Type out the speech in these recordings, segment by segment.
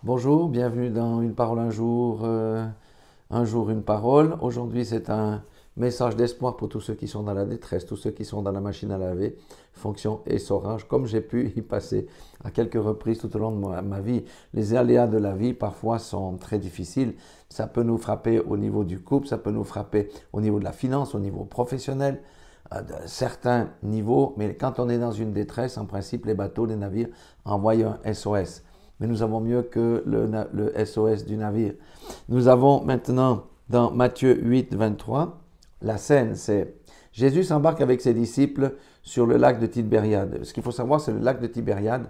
Bonjour, bienvenue dans Une parole un jour une parole. Aujourd'hui c'est un message d'espoir pour tous ceux qui sont dans la détresse, tous ceux qui sont dans la machine à laver, fonction essorage, comme j'ai pu y passer à quelques reprises tout au long de ma vie. Les aléas de la vie parfois sont très difficiles, ça peut nous frapper au niveau du couple, ça peut nous frapper au niveau de la finance, au niveau professionnel, de certains niveaux, mais quand on est dans une détresse, en principe les bateaux, les navires envoient un SOS. Mais nous avons mieux que le SOS du navire. Nous avons maintenant dans Matthieu 8, 23, la scène, c'est Jésus s'embarque avec ses disciples sur le lac de Tibériade. Ce qu'il faut savoir, c'est que le lac de Tibériade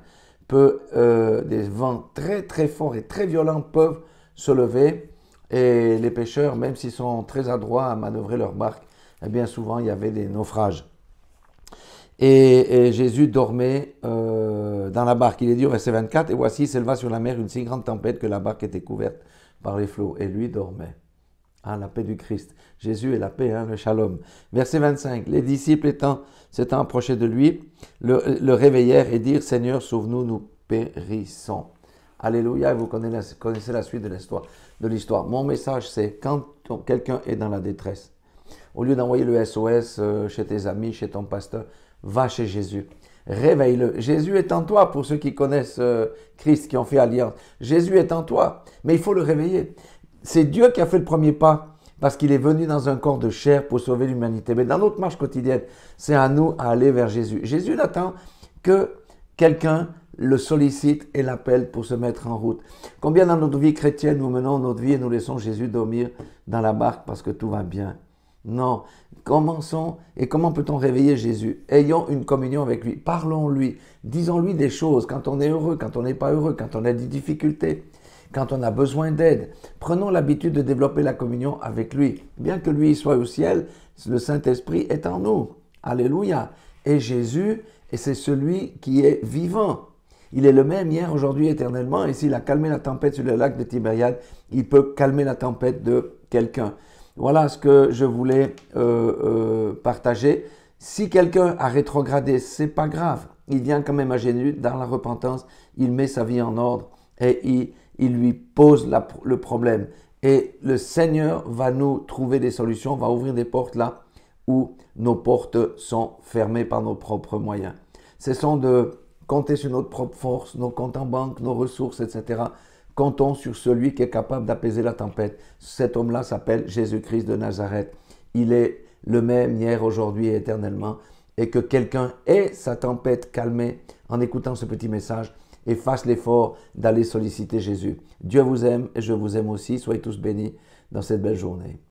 des vents très très forts et très violents peuvent se lever et les pêcheurs, même s'ils sont très adroits à manœuvrer leur barque, eh bien souvent il y avait des naufrages. Et Jésus dormait dans la barque. Il est dit au verset 24, et voici, s'éleva sur la mer une si grande tempête que la barque était couverte par les flots. Et lui dormait. Ah, la paix du Christ. Jésus est la paix, le shalom. Verset 25, les disciples s'étant approchés de lui, le réveillèrent et dirent, Seigneur, sauve-nous, nous périssons. Alléluia, et vous connaissez la suite de l'histoire. Mon message, c'est quand quelqu'un est dans la détresse, au lieu d'envoyer le SOS chez tes amis, chez ton pasteur, va chez Jésus. Réveille-le. Jésus est en toi pour ceux qui connaissent Christ, qui ont fait alliance. Jésus est en toi, mais il faut le réveiller. C'est Dieu qui a fait le premier pas parce qu'il est venu dans un corps de chair pour sauver l'humanité. Mais dans notre marche quotidienne, c'est à nous à aller vers Jésus. Jésus n'attend que quelqu'un le sollicite et l'appelle pour se mettre en route. Combien dans notre vie chrétienne nous menons notre vie et nous laissons Jésus dormir dans la barque parce que tout va bien? Non, commençons. Et comment peut-on réveiller Jésus? Ayons une communion avec lui, parlons-lui, disons-lui des choses quand on est heureux, quand on n'est pas heureux, quand on a des difficultés, quand on a besoin d'aide. Prenons l'habitude de développer la communion avec lui. Bien que lui soit au ciel, le Saint-Esprit est en nous. Alléluia. Et Jésus, et c'est celui qui est vivant. Il est le même hier, aujourd'hui, éternellement. Et s'il a calmé la tempête sur le lac de Tibériade, il peut calmer la tempête de quelqu'un. Voilà ce que je voulais partager. Si quelqu'un a rétrogradé, c'est pas grave. Il vient quand même à Jésus dans la repentance. Il met sa vie en ordre et il lui pose le problème. Et le Seigneur va nous trouver des solutions, va ouvrir des portes là où nos portes sont fermées par nos propres moyens. Cessons de compter sur notre propre force, nos comptes en banque, nos ressources, etc. Comptons sur celui qui est capable d'apaiser la tempête. Cet homme-là s'appelle Jésus-Christ de Nazareth. Il est le même hier, aujourd'hui et éternellement. Et que quelqu'un ait sa tempête calmée en écoutant ce petit message et fasse l'effort d'aller solliciter Jésus. Dieu vous aime et je vous aime aussi. Soyez tous bénis dans cette belle journée.